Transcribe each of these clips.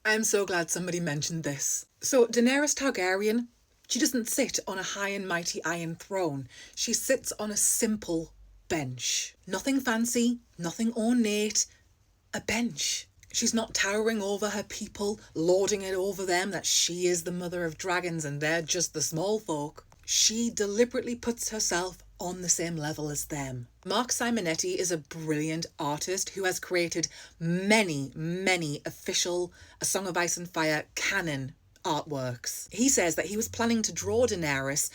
I'm so glad somebody mentioned this. So Daenerys Targaryen, she doesn't sit on a high and mighty iron throne. She sits on a simple bench. Nothing fancy, nothing ornate, a bench. She's not towering over her people, lording it over them that she is the mother of dragons and they're just the small folk. She deliberately puts herself on the same level as them. Mark Simonetti is a brilliant artist who has created many official A Song of Ice and Fire canon artworks. He says that he was planning to draw Daenerys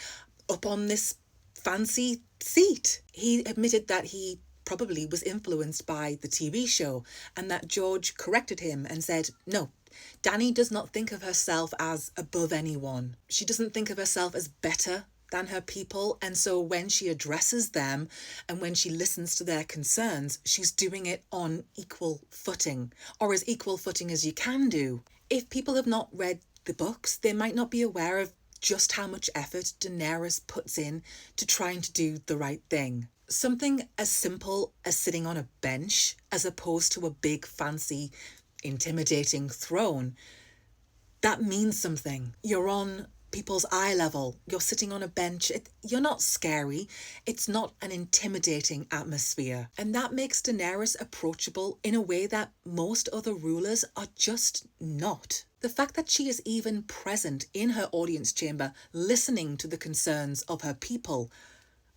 up on this fancy seat. He admitted that he probably was influenced by the TV show and that George corrected him and said, no, Dany does not think of herself as above anyone. She doesn't think of herself as better than her people, and so when she addresses them and when she listens to their concerns, she's doing it on equal footing, or as equal footing as you can do. If people have not read the books, they might not be aware of just how much effort Daenerys puts in to trying to do the right thing. Something as simple as sitting on a bench, as opposed to a big, fancy, intimidating throne, that means something. You're on people's eye level. You're sitting on a bench. You're not scary. It's not an intimidating atmosphere. And that makes Daenerys approachable in a way that most other rulers are just not. The fact that she is even present in her audience chamber, listening to the concerns of her people.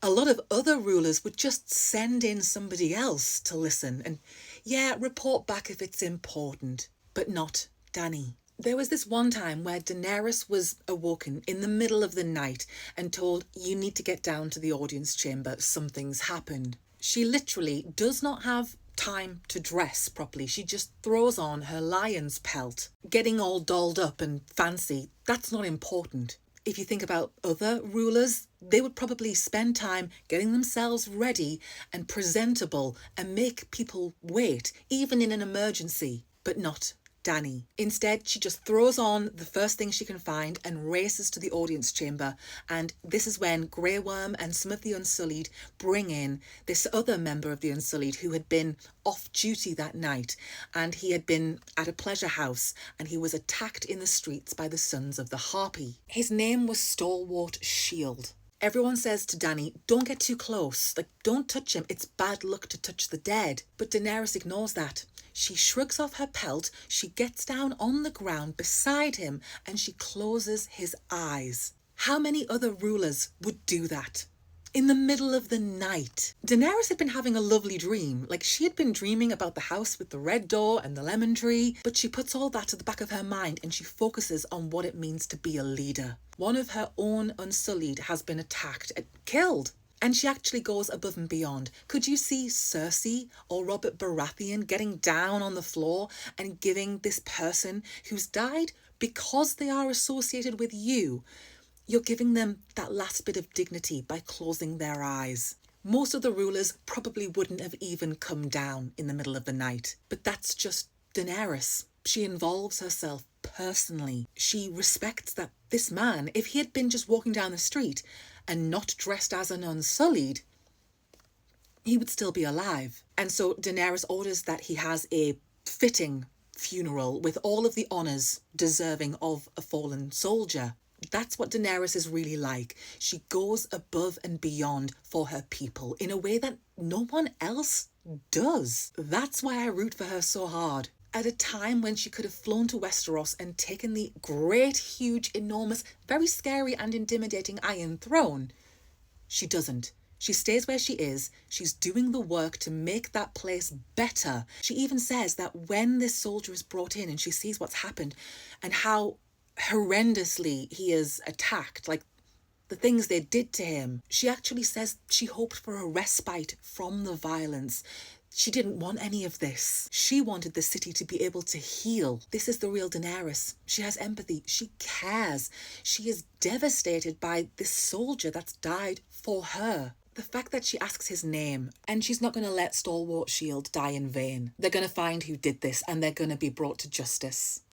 A lot of other rulers would just send in somebody else to listen and, yeah, report back if it's important, but not Dany. There was this one time where Daenerys was awoken in the middle of the night and told, you need to get down to the audience chamber, something's happened. She literally does not have time to dress properly. She just throws on her lion's pelt. Getting all dolled up and fancy, that's not important. If you think about other rulers, they would probably spend time getting themselves ready and presentable and make people wait, even in an emergency, but not Dany. Instead, she just throws on the first thing she can find and races to the audience chamber. And this is when Grey Worm and some of the Unsullied bring in this other member of the Unsullied who had been off duty that night. And he had been at a pleasure house and he was attacked in the streets by the Sons of the Harpy. His name was Stalwart Shield. Everyone says to Dany, don't get too close. Don't touch him. It's bad luck to touch the dead. But Daenerys ignores that. She shrugs off her pelt, she gets down on the ground beside him, and she closes his eyes. How many other rulers would do that? In the middle of the night. Daenerys had been having a lovely dream. She had been dreaming about the house with the red door and the lemon tree, but she puts all that to the back of her mind and she focuses on what it means to be a leader. One of her own Unsullied has been attacked and killed. And she actually goes above and beyond. Could you see Cersei or Robert Baratheon getting down on the floor and giving this person who's died because they are associated with you, you're giving them that last bit of dignity by closing their eyes? Most of the rulers probably wouldn't have even come down in the middle of the night. But that's just Daenerys. She involves herself personally. She respects that this man, if he had been just walking down the street and not dressed as an Unsullied, he would still be alive. And so Daenerys orders that he has a fitting funeral with all of the honours deserving of a fallen soldier. That's what Daenerys is really like. She goes above and beyond for her people in a way that no one else does. That's why I root for her so hard. At a time when she could have flown to Westeros and taken the great, huge, enormous, very scary and intimidating Iron Throne, she doesn't. She stays where she is. She's doing the work to make that place better. She even says that when this soldier is brought in and she sees what's happened and how horrendously he is attacked, the things they did to him, she actually says she hoped for a respite from the violence. She didn't want any of this. She wanted the city to be able to heal. This is the real Daenerys. She has empathy. She cares. She is devastated by this soldier that's died for her. The fact that she asks his name, and she's not going to let Stalwart Shield die in vain. They're going to find who did this and they're going to be brought to justice.